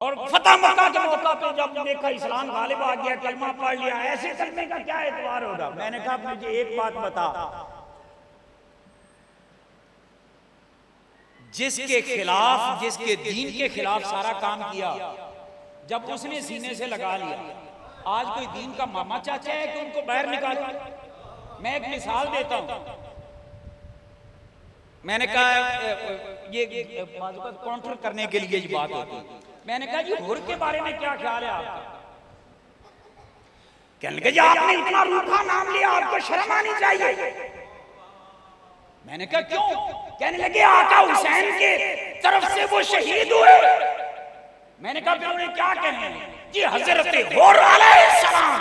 और फतह मक्का के मौका पे जब देखा इस्लाम गालिब आ गया, कलमा पढ़ लिया, ऐसे करने का क्या एतबार होगा। मैंने कहा मुझे एक बात बता, जिसके खिलाफ, जिसके दीन के खिलाफ सारा काम किया, जब उसने सीने से लगा लिया, आज कोई दीन का मामा चाचा है कि उनको बाहर निकालो। मैं एक मिसाल देता हूं, मैंने कहा ये काउंटर करने के लिए ये बात होती है। मैंने कहा जी हुर के बारे में क्या ख्याल है आपका? कहने लगे जी आपने इतना रूखा नाम लिया, आपको शर्म आनी चाहिए। मैंने कहा क्यों? कहने लगे आका हुसैन के तरफ से वो शहीद हुए। मैंने कहा फिर उन्हें क्या कहें? जी हजरत हुर अलैहिस्सलाम।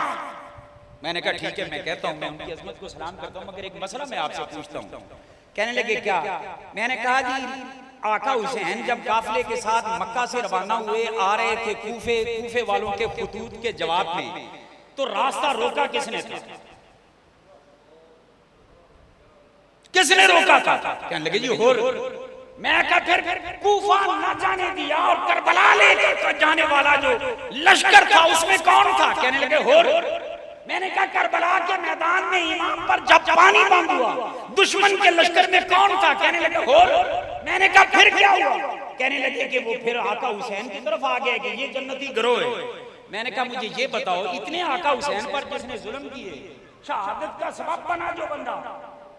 मैंने कहा ठीक है, मैं कहता हूं, मैं उनकी अजमत को सलाम करता हूं, मगर एक मसला मैं आपसे पूछता हूं। कहने लगे क्या? मैंने कहा जी आका हुसैन जब काफिले के साथ मक्का से रवाना हुए, आ रहे थे कूफे वालों के खुतूत के जवाब में, तो रास्ता रोका किसने था? किसने रोका था? कहने लगे जी हुर। मैं कहा फिर कूफा न जाने दिया और करबला लेकर जाने वाला जो लश्कर था उसमें कौन था? कहने लगे हुर। मैंने कहा करबला के मैदान में इमाम पर जब पानी बंद हुआ, दुश्मन के लश्कर में कौन था? कहने लगे हुर। मैंने कहा फिर क्या हुआ? कहने लगे कि वो फिर आका हुसैन की तरफ आ गए कि ये जन्नती गिरोह है। मैंने कहा मुझे ये बताओ, इतने आका हुसैन पर जिसने जुल्म किए, शहादत का सबब बना जो बंदा,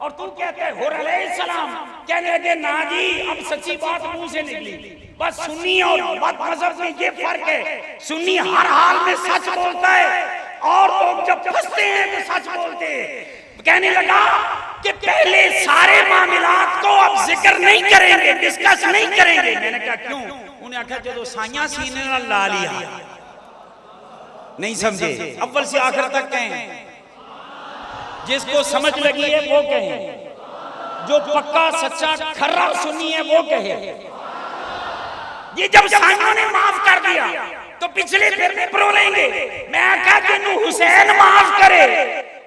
और तू कहते है हुर अलैहिस्सलाम। कहने लगे ना जी अब सच्ची बात मुंह से निकली, बस सुन्नी और बदमज़हब में ये फर्क है, सुन्नी हर हाल में सच बोलता है और लोग जब फंसते हैं तो सच बोलते हैं। कहने लगा कि पहले सारे मामलात को अब जिक्र नहीं करेंगे, डिस्कस नहीं करेंगे। मैंने कहा क्यों? उन्हें आखिर जो साइया सीने ना ला लिया, नहीं समझे, अव्वल से आखिर तक कहें, जिसको समझ लगी है वो कहे, जो पक्का सच्चा खर्रा सुनी है वो कहे। ये जब साइयों ने माफ कर दिया तो पिछले फिर भी रोलेंगे। मैं कहा जिन्हों हुसैन माफ करे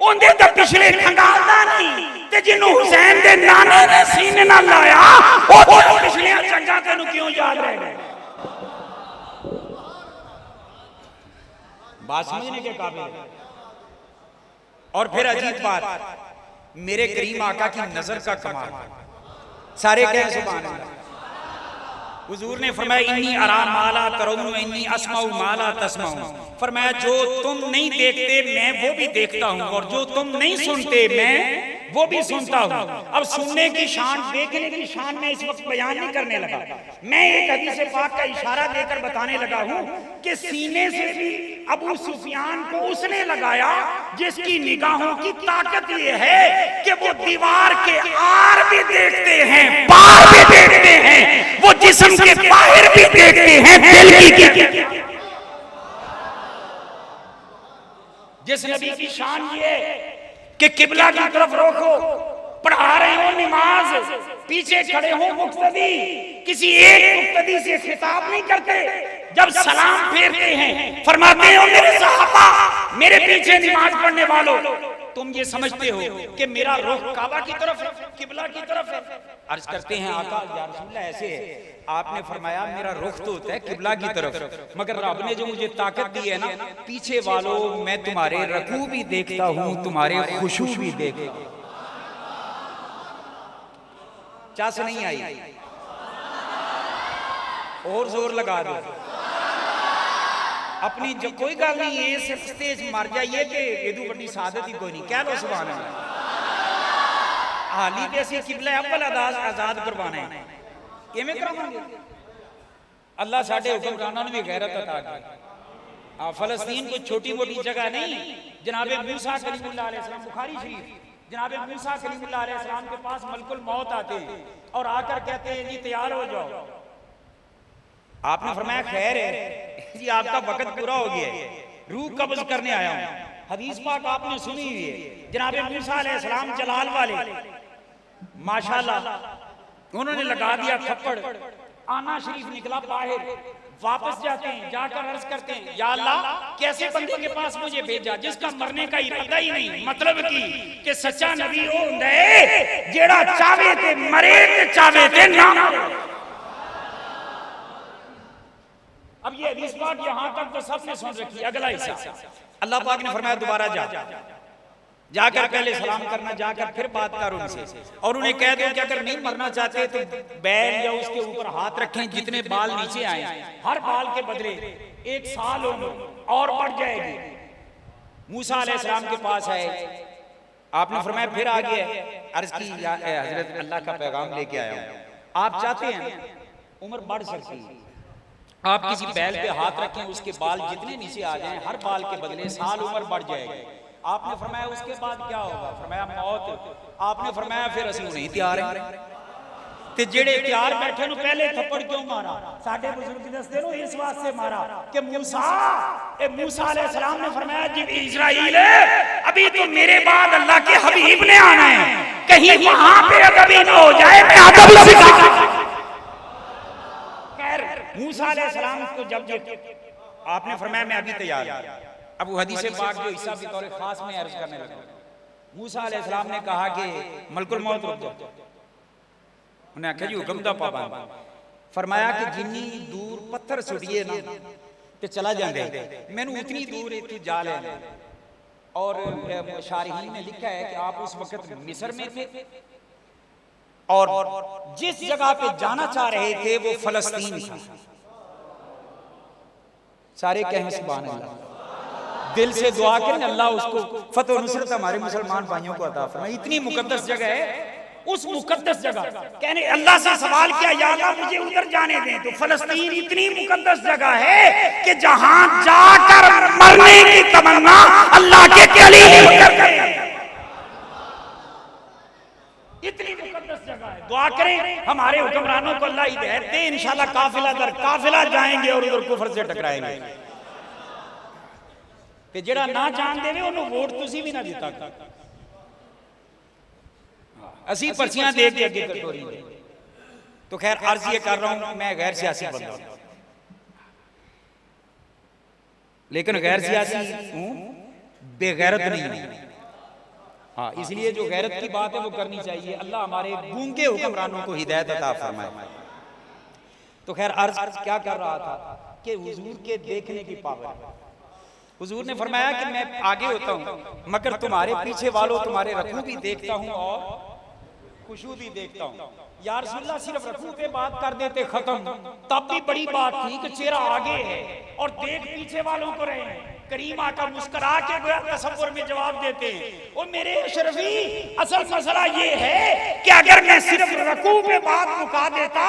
उनके तो पिछले खंगालदा नहीं, ते जिन्हों हुसैन दे नाने ने सीने ना लाया वो तो पिछले चंगा तेनू क्यों याद रह गए? बात समझने के काबिल। और फिर अजीब बात, मेरे करीम आका की नजर का कमाल, सारे कहे सुभान अल्लाह। हुजूर ने फरमाया इन्नी अरा माला तरौन इन्नी अस्माउ माला तस्माउ। फरमाया जो तुम नहीं देखते मैं वो भी देखता हूँ, और जो तुम नहीं सुनते मैं वो भी सुनता हूँ। अब सुनने की शान, देखने की शान में इस वक्त बयान नहीं करने लगा, मैं एक हदीस पाक का इशारा देकर बताने लगा हूँ कि सीने से भी अबू सुफियान को उसने लगाया जिसकी निगाहों की ताकत ये है कि वो दीवार के आर भी देखते हैं, पार भी देखते हैं, वो जिस्म के बाहर भी देखते हैं, दिल की। जिस नबी की शान ये कि किबला की तरफ रोको, पढ़ा रहे हो नमाज, पीछे खड़े हो मुक्तदी, किसी एक मुक्तदी से खिताब नहीं करते, जब सलाम फेरते हैं फरमाते हो मेरे सहाबा, मेरे पीछे नमाज पढ़ने वालों, तुम ये समझते हो कि मेरा रुख काबा की तरफ है, किबला की तरफ है? अर्ज करते हैं आका या रसूलल्लाह ऐसे है। आपने फरमाया मेरा रुख तो होता है किबला की तरफ, मगर रब ने जो मुझे ताकत दी है ना, पीछे वालों मैं तुम्हारे रकू भी देखता हूं, तुम्हारे खुशू भी देखता हूं। चास नहीं आई, और जोर लगा दो अपनी। जो कोई गल नहीं है, सिर्फ स्टेज मर जाइए कि एदू बड़ी सादत ही कोई नहीं, कह लो सुभान अल्लाह। हाली भी असि किबला अव्वल आजाद करवाना है, किवें करावांगे? अल्लाह साडे हुक्मरानां नूं भी गैरत अता करे। फलस्तीन कोई छोटी मोटी जगह नहीं। जनाबे मूसा कलीमुल्लाह अलैहिस्सलाम, बुखारी शरीफ, जनाबे मूसा कलीमुल्लाह अलैहिस्सलाम के पास मलकुल मौत आते हैं और आकर कहते हैं जी तैयार हो जाओ। आपने फरमाया खैर है जी, आपका वक्त पूरा हो गया है, रूह कब्ज करने आया हूं। हदीस पाक आपने सुनी हुई है, जनाबे मूसा अलैहिस्सलाम जलाल वाले माशाल्लाह, उन्होंने लगा दिया थप्पड़, आना शरीफ निकला बाहर, वापस जाते हैं, जाकर अर्ज करते हैं या अल्लाह कैसे बंदे के पास मुझे भेजा जिसका मरने का इरादा ही नहीं, मतलब कि सच्चा नबी वो हुंदा है जेड़ा चाहे ते मरे ते चाहे ते ना। अब ये हदीस पाक यहाँ तक तो सबने सुन रखी। अगला हिस्सा अल्लाह पाक ने फरमाया दोबारा जाकर पहले सलाम करना, जाकर फिर बात कर उनसे और उन्हें कह दो कि अगर नहीं मरना चाहते तो बैल या उसके ऊपर हाथ रखें, जितने बाल नीचे आए हर बाल के बदले 1 साल उम्र और बढ़ जाएगी। मूसा अलैहिस्सलाम के पास आए, आपने फरमाया फिर आ गया, अर्ज की हजरत अल्लाह का पैगाम लेके आया हूं, आप चाहते हैं उम्र बढ़ सकती है, आप किसी बैल पे हाथ रखें, उसके बाल जितने नीचे आ जाएं हर बाल के बदले साल उम्र बढ़ जाएगी। आपने फरमाया उसके बाद क्या होगा? फरमाया मौत। आपने फरमाया फिर असं नहीं तैयार है। ते जेड़े तैयार बैठे नु पहले थप्पड़ क्यों मारा? साडे बुजुर्ग दसदे नो इस वास्ते मारा कि मूसा अलैहिस्सलाम ने फरमाया जी इस्राईल अभी तो मेरे बाद अल्लाह के हबीब ने आना है, कहीं वहां पे अदबी न हो जाए, मैं अदब सिखा। खैर मूसा अलैहिस्सलाम को जब आपने फरमाया मैं अभी तैयार हूं। अब वो हदीस पाक जो हिस्सा भी तौर खास में अर्ज करने लगा, मूसा अलैहिस्सलाम ने कहा कि मलकुल मौत रुक जाओ। उन्हें आख्या जी हुक्म दा पाबंद। फरमाया कि जिन्नी दूर पत्थर सुटिए ना ते चला जांदे, मैनू उतनी दूर इत्थों जा लेने। और शारिहीन ने लिखा है कि आप उस वक्त मिस्र में थे और जिस जगह पे जाना चाह रहे थे वो फलस्तीन था। सारे कहें सुभान अल्लाह, दिल से दुआ करें अल्लाह उसको फतह और नुसरत हमारे मुसलमान भाइयों को अता फरमाए। इतनी मुकद्दस जगह है, उस मुकद्दस जगह कहने अल्लाह से सवाल किया या अल्लाह मुझे उधर जाने दें, तो फलस्तीन इतनी मुकद्दस जगह है कि जहां जाकर मरने की तमन्ना अल्लाह के कलीम कर गए। इतनी मुकद्दस जगह है। दुआ करें हमारे हुक्मरानों को अल्लाह हिदायत दे, इंशाल्लाह काफिला दर काफिला जाएंगे और उधर कुफर से टकराएंगे। ते जेड़ा ना जान देवे उन्हें वोट तुसी भी ना दिता कर, असी पर्चियां दे के अगे कटोरी। तो खैर अर्ज ये कर रहा हूं, मैं गैर सियासी बंदा हूं, लेकिन गैर सियासी हूं, बेगैरत नहीं हूं। हाँ, इसलिए जो गैरत की बात है वो करनी चाहिए। अल्लाह हमारे गूंगे हुक्मरानों को हिदायत अता फरमाए। तो खैर अर्ज क्या कर रहा था कि हुजूर के देखने की पावर। हुजूर ने फरमाया कि मैं आगे होता हूँ मगर तुम्हारे पीछे वालों तुम्हारे रकू भी देखता हूँ और खुशू भी देखता हूँ। या रसूलुल्लाह सिर्फ रकू पे बात कर देते खत्म, तब भी बड़ी बात थी कि चेहरा आगे है और देख पीछे वालों को रहे हैं। करीम आका मुस्कुरा के तसव्वुर में जवाब देते हैं, ओ मेरे अशरफी असल मसला ये है कि अगर मैं सिर्फ रकू पे बात मुका देता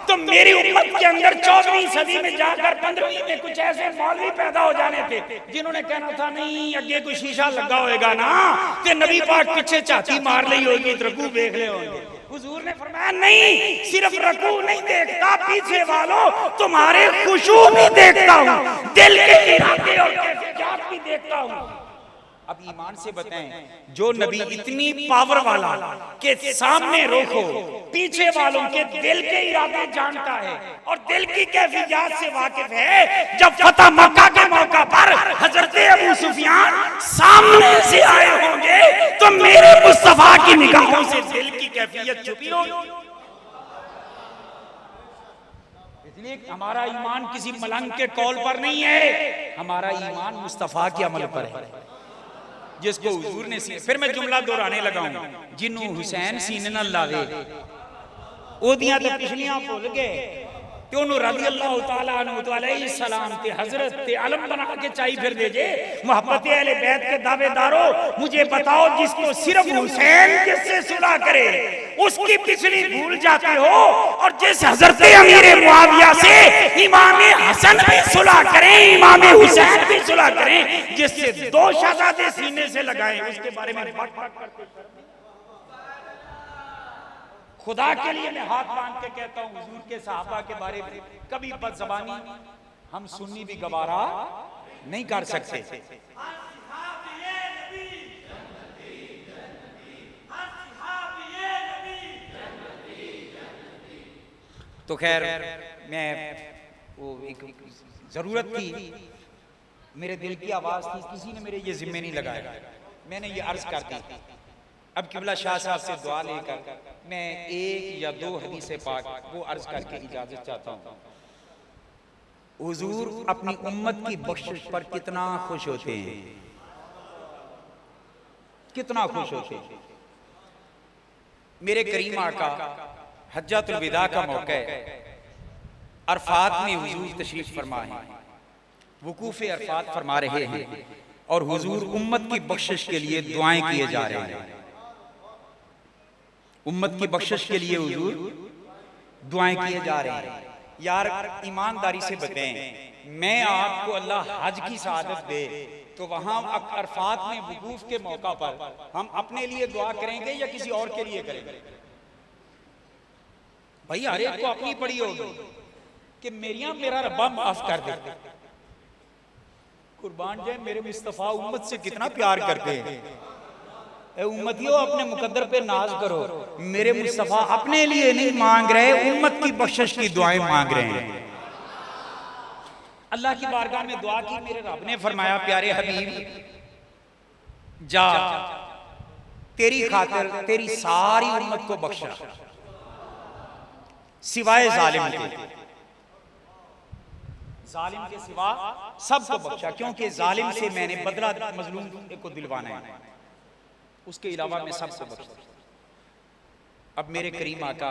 तो मेरी उम्मत के अंदर 14वीं सदी में जाकर 15वीं में कुछ ऐसे मौलवी पैदा हो जाने थे जिन्होंने कहना था नहीं अगे कोई शीशा लगा होएगा ना ते नबी पाक पीछे झाती मार ली होगी, रकू देख ले होंगे। हुजूर ने फरमाया नहीं, सिर्फ रकू नहीं देखता, पीछे वालों तुम्हारे खुशू भी देखता हूँ, दिल के इरादे और कैफियत भी देखता हूँ। अब ईमान से बताएं, जो नबी इतनी पावर वाला के सामने रोको, पीछे वालों के दिल के इरादे जानता है और दिल की कैफियत से वाकिफ है। जब फतह मक्का के मौका पर हजरत अबू सुफियान सामने से आए होंगे तो मेरे मुस्तफा की निगाहों से दिल की कैफियत छुपी होगी। इसलिए हमारा ईमान किसी मलंग के कौल पर नहीं है, हमारा ईमान मुस्तफा के अमल पर है जिसको हुजूर ने फिर मैं जुमला दोहराने लगा हूं, जिन्हों हुसैन सीने न लावे ओदियां ते पिछलियां भुल गए ते ओनु रज़ी अल्लाह तआला अन्हु अलैहि सलाम ते हजरत ते अलम बना के चाई फिर दे जे। मोहब्बत अहले बैत के दावेदारों, मुझे बताओ जिसको सिर्फ हुसैन जिससे सुलह करे उसकी पिछली भूल जाते हो, और जिस हजरत अमीर मुआविया से इमाम हसन भी सुलह करें, इमाम हुसैन भी सुलह करें, जिससे 2 शहजादे सीने से लगाए उसके बारे में बात करते। खुदा के लिए मैं हाथ बांध के कहता हूं, हुजूर के सहाबा के बारे में कभी बदज़बानी हम सुन्नी भी गवारा नहीं कर सकते। तो खैर मैं वो एक जरूरत थी, मेरे दिल की आवाज थी, किसी ने मेरे ये जिम्मे नहीं लगाया, मैंने ये अर्ज कर दी। अब किबला शाह साहब से दुआ लेकर मैं 1 या 2 हदीस पाक वो अर्ज करके इजाजत चाहता हूँ। हुजूर अपनी उम्मत की बख्शिश पर कितना खुश होते हैं, कितना खुश होते हैं। मेरे करीम आका हज्जतुल विदा का मौका है, अरफात में हुजूर तशरीफ फरमा है, वकूफ़े अरफात फरमा रहे हैं और हुजूर उम्मत की बख्शिश के लिए दुआएं किए जा रहे हैं। उम्मत की बख्शिश के लिए हुजूर दुआएं किए जा रहे हैं। यार ईमानदारी से बताएं, मैं आपको अल्लाह हज की सआदत दे तो वहां अरफात में वकूफ के मौका पर हम अपने लिए दुआ करेंगे या किसी और के लिए करेंगे? भाई हर एक को अपनी पड़ी होगी कि मेरा रब्बा माफ कर दे। कुर्बान जाए मेरे मुस्तफा उम्मत से कितना प्यार करते हैं। ए उम्मतियों, अपने मुकद्दर पे नाज करो। मेरे मुस्तफा अपने लिए नहीं मांग रहे, उम्मत की बख्शिश की दुआएं मांग रहे हैं। अल्लाह की बारगाह में दुआ की, मेरे रब ने फरमाया प्यारे हबीब जा तेरी खातिर तेरी सारी उम्मत को बख्शा सिवाय जालिम के, जालिम के सिवा सबको बख्शा, क्योंकि जालिम से मैंने बदला मजलूम को दिलवाना है, उसके अलावा मैं सबको बख्शा। अब मेरे करीम आका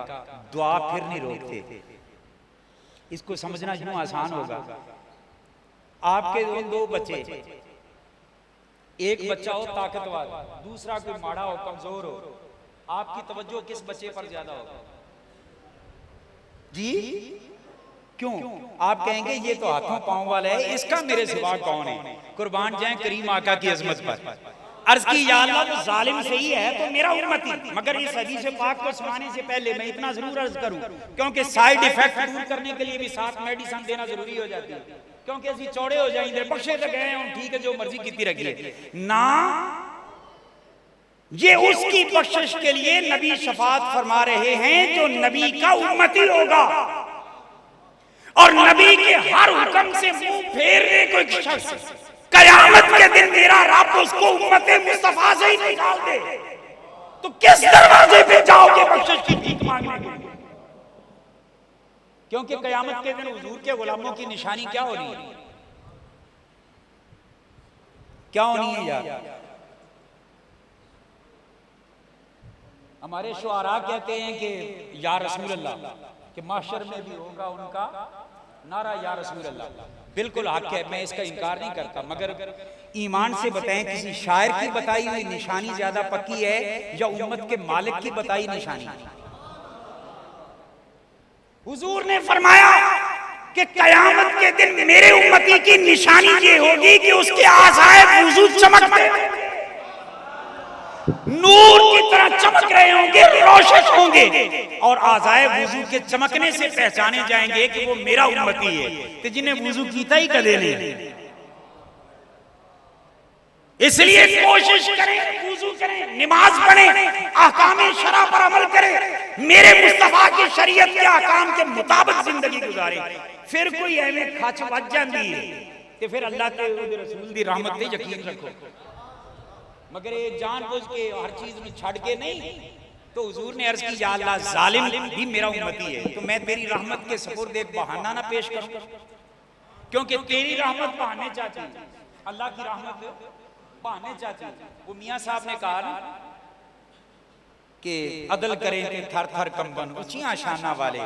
दुआ फिर नहीं रोकते। इसको समझना यूं आसान होगा, आपके दो बच्चे, एक बच्चा हो ताकतवर, दूसरा कोई माड़ा हो कमजोर हो, आपकी तवज्जो किस बच्चे पर ज्यादा होगा? जी क्यों? आप कहेंगे ये तो हाथों पांव वाला है, इसका मेरे सिवा कौन है? कुर्बान जाए करीम आका की अजमत पर। अर्ज की या अल्लाह वो जालिम सही है तो मेरा उम्मती, मगर इस हदीस पाक को सुनाने से पहले मैं इतना जरूर अर्ज करूं, क्योंकि साइड इफेक्ट दूर करने के लिए भी साथ मेडिसिन देना जरूरी हो जाती है, क्योंकि असि चौड़े हो जाएंगे, बख्शे तो गए हम, ठीक है जो मर्जी की रखिए ना, ये उसकी बख्शिश के लिए नबी शफात फरमा रहे हैं जो नबी का उम्मती होगा, और नबी के हर हुक्म से मुंह फेरने को एक शख्स कयामत के दिन मेरा रब उसको उम्मते मुस्तफा से ही निकाल दे, तो किस दरवाजे पे जाओगे बख्शिश की भीख मांगने के लिए? क्योंकि कयामत के दिन हुजूर के गुलामों की निशानी क्या हो रही है? क्या होनी है यार? हमारे शुआरा कहते हैं कि या रसूल अल्लाह, कि माशर में भी होगा उनका नारा या रसूल अल्लाह। बिल्कुल हक है, मैं इसका इनकार नहीं करता, मगर ईमान से बताएं किसी शायर की बताई हुई निशानी ज्यादा पक्की है या उम्मत के मालिक की बताई निशानी? हुजूर ने फरमाया कि कयामत के दिन मेरे उम्मती की निशानी ये होगी कि उसके आज़ाए वुजू चमकते नूर की तरह चमक रहे होंगे, रोशन होंगे, और आज़ाए वुजू के चमकने से पहचाने जाएंगे कि वो मेरा उम्मती है, तो जिन्हें वुजू कीता ही कदे नहीं। इसलिए कोशिश करें, वुजू करें, नमाज पढ़ें, अहकाम शरा पर अमल करें, मेरे मुस्तफा की शरीयत के अहकाम के मुताबिक जिंदगी गुजारें। फिर कोई एवं खच वज जाती है तो फिर अल्लाह के रसूल की रहमत पे यकीन रखो, मगर ये जानबूझ के हर चीज में छड़ के नहीं। तो हुजूर ने अर्ज की या अल्लाह जालिम भी मेरा उम्मती है, तो मैं तेरी रहमत के सपुर्द एक बहाना ना पेश करूं, क्योंकि तेरी रहमत बहाने चाहती, अल्लाह की रहमत बहाने चाहती। वो मियां साहब ने कहा ना कि अदल करें ते थर थर कंबन ऊंचियां शाना वाले,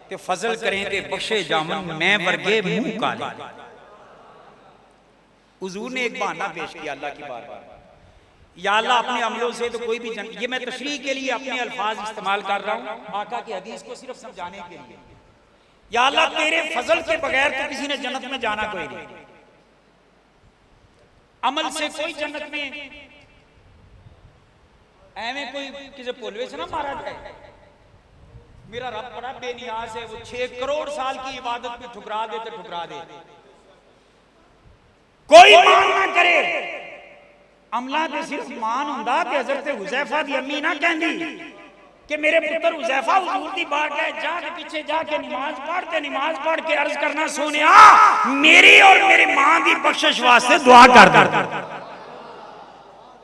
ते फजल करें ते बख्शे जामन मैं वर्गे मुंह काले। हुजूर ने एक बहाना पेश किया अल्लाह की बारगाह, या अल्लाह अपने अमलों से तो कोई भी ये मैं तशरीह के लिए अपने अल्फाज इस्तेमाल कर रहा हूं आका की हदीस को सिर्फ समझाने के लिए। या अल्लाह तेरे फजल के बगैर तो किसी ने जन्नत में जाना कोई नहीं, अमल से कोई जन्नत में एवं कोई किसी पोलवे से ना मारा जाए। मेरा रब बड़ा बेनियाज है, वो 6 करोड़ साल की इबादत में ठुकरा दे तो ठुकरा दे, कोई मांग ना करे। अमला तो सिर्फ मान हुंदा कि हजरत हुज़ैफा दी अम्मी ना कहंदी कि मेरे पुत्र हुज़ैफा हुजूर दी बारगाह जाके पीछे जाके नमाज पढ़ के अर्ज करना, सोनिया मेरी और मेरी मां दी बख्शिश वास्ते दुआ कर दे।